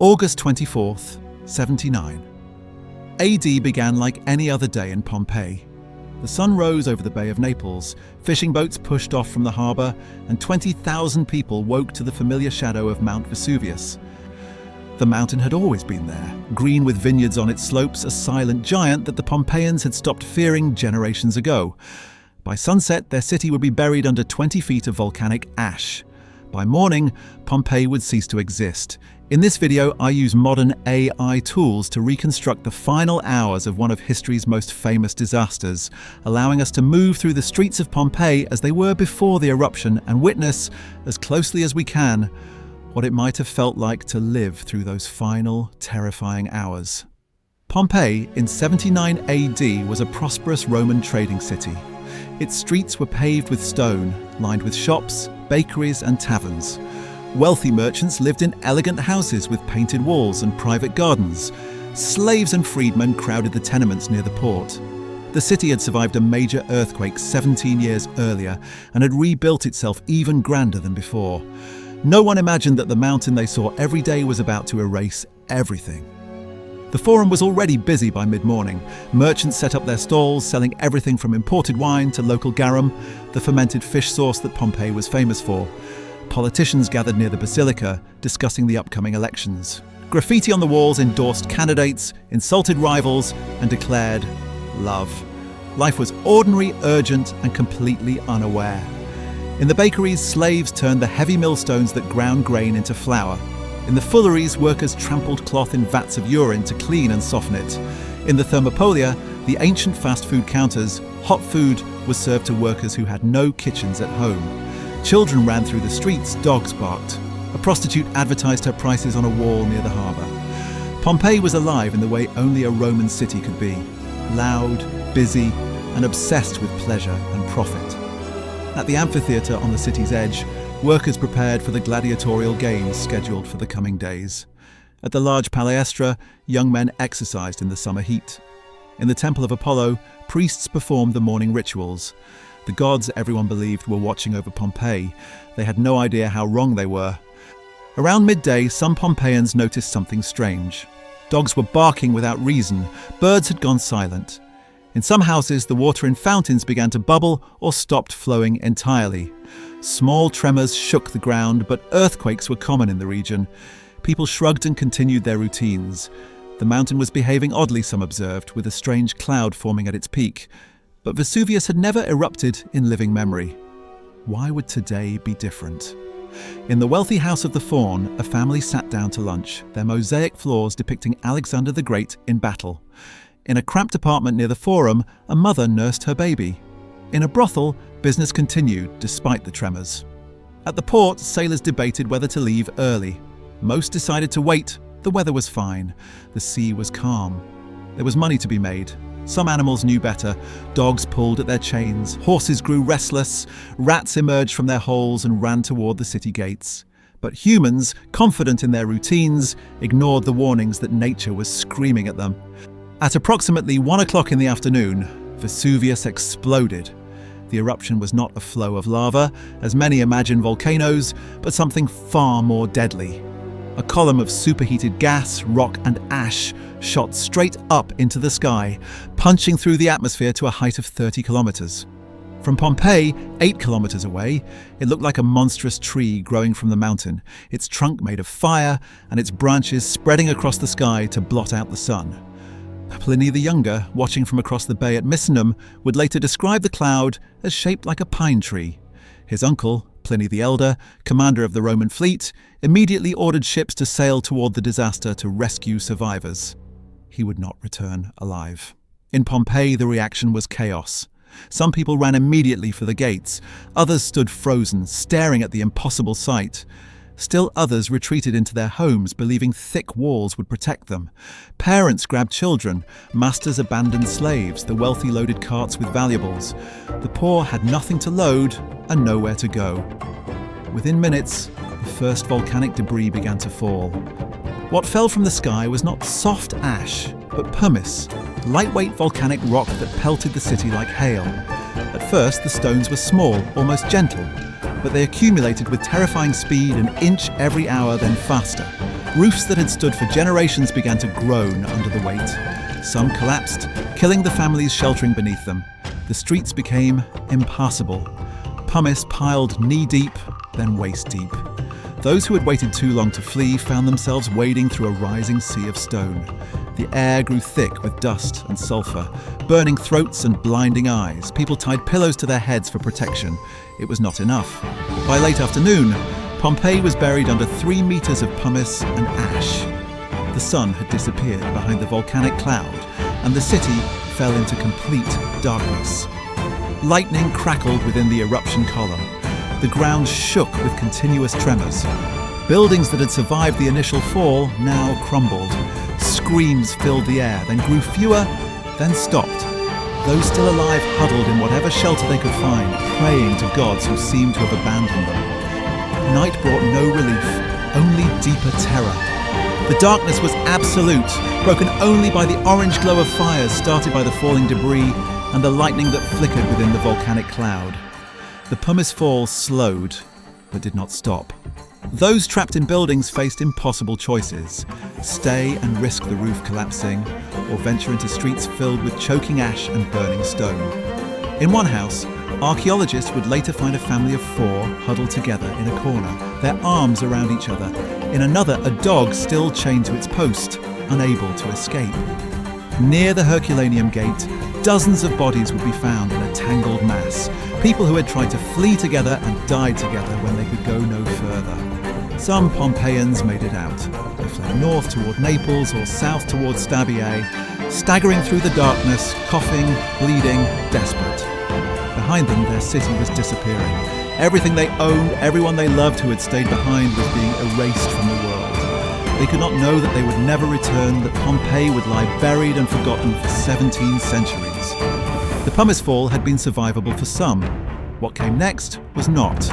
August 24th, 79. AD began like any other day in Pompeii. The sun rose over the Bay of Naples, fishing boats pushed off from the harbour, and 20,000 people woke to the familiar shadow of Mount Vesuvius. The mountain had always been there, green with vineyards on its slopes, a silent giant that the Pompeians had stopped fearing generations ago. By sunset, their city would be buried under 20 feet of volcanic ash. By morning, Pompeii would cease to exist. In this video, I use modern AI tools to reconstruct the final hours of one of history's most famous disasters, allowing us to move through the streets of Pompeii as they were before the eruption and witness, as closely as we can, what it might have felt like to live through those final, terrifying hours. Pompeii, in 79 AD, was a prosperous Roman trading city. Its streets were paved with stone, lined with shops, bakeries and taverns. Wealthy merchants lived in elegant houses with painted walls and private gardens. Slaves and freedmen crowded the tenements near the port. The city had survived a major earthquake 17 years earlier and had rebuilt itself even grander than before. No one imagined that the mountain they saw every day was about to erase everything. The Forum was already busy by mid-morning. Merchants set up their stalls, selling everything from imported wine to local garum, the fermented fish sauce that Pompeii was famous for. Politicians gathered near the basilica, discussing the upcoming elections. Graffiti on the walls endorsed candidates, insulted rivals, and declared love. Life was ordinary, urgent, and completely unaware. In the bakeries, slaves turned the heavy millstones that ground grain into flour. In the fulleries, workers trampled cloth in vats of urine to clean and soften it. In the thermopolia, the ancient fast food counters, hot food was served to workers who had no kitchens at home. Children ran through the streets, dogs barked. A prostitute advertised her prices on a wall near the harbour. Pompeii was alive in the way only a Roman city could be. Loud, busy, and obsessed with pleasure and profit. At the amphitheatre on the city's edge, workers prepared for the gladiatorial games scheduled for the coming days. At the large palaestra, young men exercised in the summer heat. In the Temple of Apollo, priests performed the morning rituals. The gods, everyone believed, were watching over Pompeii. They had no idea how wrong they were. Around midday, some Pompeians noticed something strange. Dogs were barking without reason. Birds had gone silent. In some houses, the water in fountains began to bubble or stopped flowing entirely. Small tremors shook the ground, but earthquakes were common in the region. People shrugged and continued their routines. The mountain was behaving oddly, some observed, with a strange cloud forming at its peak. But Vesuvius had never erupted in living memory. Why would today be different? In the wealthy house of the Faun, a family sat down to lunch, their mosaic floors depicting Alexander the Great in battle. In a cramped apartment near the Forum, a mother nursed her baby. In a brothel, business continued despite the tremors. At the port, sailors debated whether to leave early. Most decided to wait. The weather was fine. The sea was calm. There was money to be made. Some animals knew better. Dogs pulled at their chains. Horses grew restless. Rats emerged from their holes and ran toward the city gates. But humans, confident in their routines, ignored the warnings that nature was screaming at them. At approximately 1 o'clock in the afternoon, Vesuvius exploded. The eruption was not a flow of lava, as many imagine volcanoes, but something far more deadly. A column of superheated gas, rock and ash shot straight up into the sky, punching through the atmosphere to a height of 30 kilometers. From Pompeii, 8 kilometers away, it looked like a monstrous tree growing from the mountain, its trunk made of fire and its branches spreading across the sky to blot out the sun. Pliny the Younger, watching from across the bay at Misenum, would later describe the cloud as shaped like a pine tree. His uncle, Pliny the Elder, commander of the Roman fleet, immediately ordered ships to sail toward the disaster to rescue survivors. He would not return alive. In Pompeii, the reaction was chaos. Some people ran immediately for the gates. Others stood frozen, staring at the impossible sight. Still others retreated into their homes, believing thick walls would protect them. Parents grabbed children. Masters abandoned slaves. The wealthy loaded carts with valuables. The poor had nothing to load and nowhere to go. Within minutes, the first volcanic debris began to fall. What fell from the sky was not soft ash, but pumice, lightweight volcanic rock that pelted the city like hail. At first, the stones were small, almost gentle, but they accumulated with terrifying speed, an inch every hour, then faster. Roofs that had stood for generations began to groan under the weight. Some collapsed, killing the families sheltering beneath them. The streets became impassable. Pumice piled knee-deep, then waist-deep. Those who had waited too long to flee found themselves wading through a rising sea of stone. The air grew thick with dust and sulphur, burning throats and blinding eyes. People tied pillows to their heads for protection. It was not enough. By late afternoon, Pompeii was buried under 3 meters of pumice and ash. The sun had disappeared behind the volcanic cloud, and the city fell into complete darkness. Lightning crackled within the eruption column. The ground shook with continuous tremors. Buildings that had survived the initial fall now crumbled. Screams filled the air, then grew fewer, then stopped. Those still alive huddled in whatever shelter they could find, praying to gods who seemed to have abandoned them. Night brought no relief, only deeper terror. The darkness was absolute, broken only by the orange glow of fires started by the falling debris and the lightning that flickered within the volcanic cloud. The pumice fall slowed, but did not stop. Those trapped in buildings faced impossible choices: stay and risk the roof collapsing, or venture into streets filled with choking ash and burning stone. In one house, archaeologists would later find a family of 4 huddled together in a corner, their arms around each other. In another, a dog still chained to its post, unable to escape. Near the Herculaneum gate, dozens of bodies would be found in a tangled mass. People who had tried to flee together and died together when they could go no further. Some Pompeians made it out. They fled north toward Naples or south toward Stabiae, staggering through the darkness, coughing, bleeding, desperate. Behind them, their city was disappearing. Everything they owned, everyone they loved who had stayed behind was being erased from the world. They could not know that they would never return, that Pompeii would lie buried and forgotten for 17 centuries. The pumice fall had been survivable for some. What came next was not.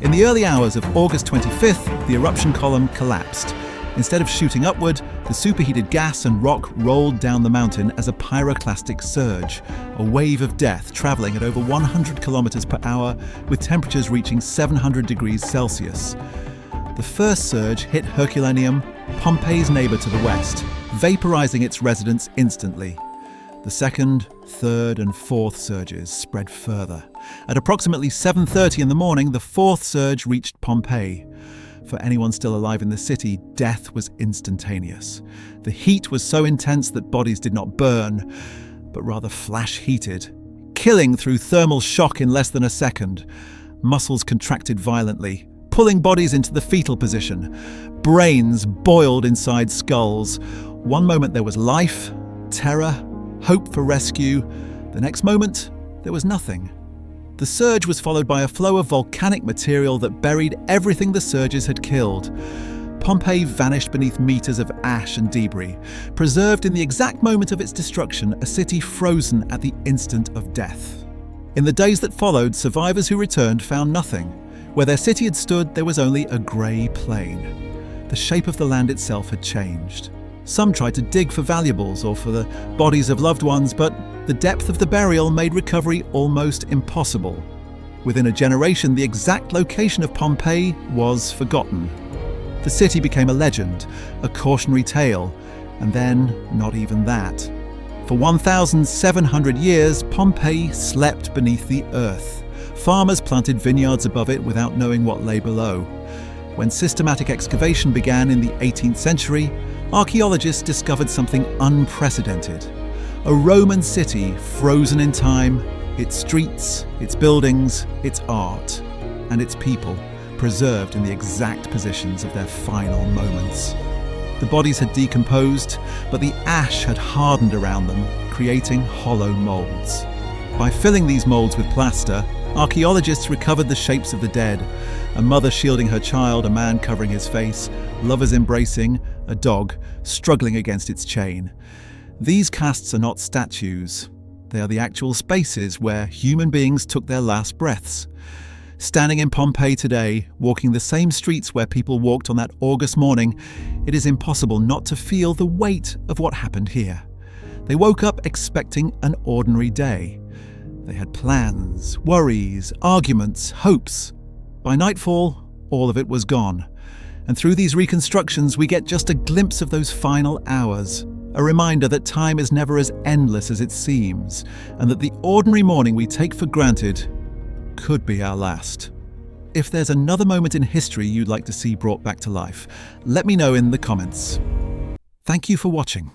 In the early hours of August 25th, the eruption column collapsed. Instead of shooting upward, the superheated gas and rock rolled down the mountain as a pyroclastic surge, a wave of death travelling at over 100 kilometers per hour with temperatures reaching 700 degrees Celsius. The first surge hit Herculaneum, Pompeii's neighbour to the west, vaporizing its residents instantly. The second, third and fourth surges spread further. At approximately 7:30 in the morning, the fourth surge reached Pompeii. For anyone still alive in the city, death was instantaneous. The heat was so intense that bodies did not burn, but rather flash-heated, killing through thermal shock in less than a second. Muscles contracted violently, pulling bodies into the fetal position. Brains boiled inside skulls. One moment there was life, terror, hope for rescue. The next moment, there was nothing. The surge was followed by a flow of volcanic material that buried everything the surges had killed. Pompeii vanished beneath meters of ash and debris, preserved in the exact moment of its destruction, a city frozen at the instant of death. In the days that followed, survivors who returned found nothing. Where their city had stood, there was only a grey plain. The shape of the land itself had changed. Some tried to dig for valuables or for the bodies of loved ones, but the depth of the burial made recovery almost impossible. Within a generation, the exact location of Pompeii was forgotten. The city became a legend, a cautionary tale, and then not even that. For 1,700 years, Pompeii slept beneath the earth. Farmers planted vineyards above it without knowing what lay below. When systematic excavation began in the 18th century, archaeologists discovered something unprecedented. A Roman city frozen in time, its streets, its buildings, its art, and its people preserved in the exact positions of their final moments. The bodies had decomposed, but the ash had hardened around them, creating hollow moulds. By filling these moulds with plaster, archaeologists recovered the shapes of the dead: a mother shielding her child, a man covering his face, lovers embracing, a dog struggling against its chain. These casts are not statues. They are the actual spaces where human beings took their last breaths. Standing in Pompeii today, walking the same streets where people walked on that August morning, it is impossible not to feel the weight of what happened here. They woke up expecting an ordinary day. They had plans, worries, arguments, hopes. By nightfall, all of it was gone. And through these reconstructions, we get just a glimpse of those final hours. A reminder that time is never as endless as it seems, and that the ordinary morning we take for granted could be our last. If there's another moment in history you'd like to see brought back to life, let me know in the comments. Thank you for watching.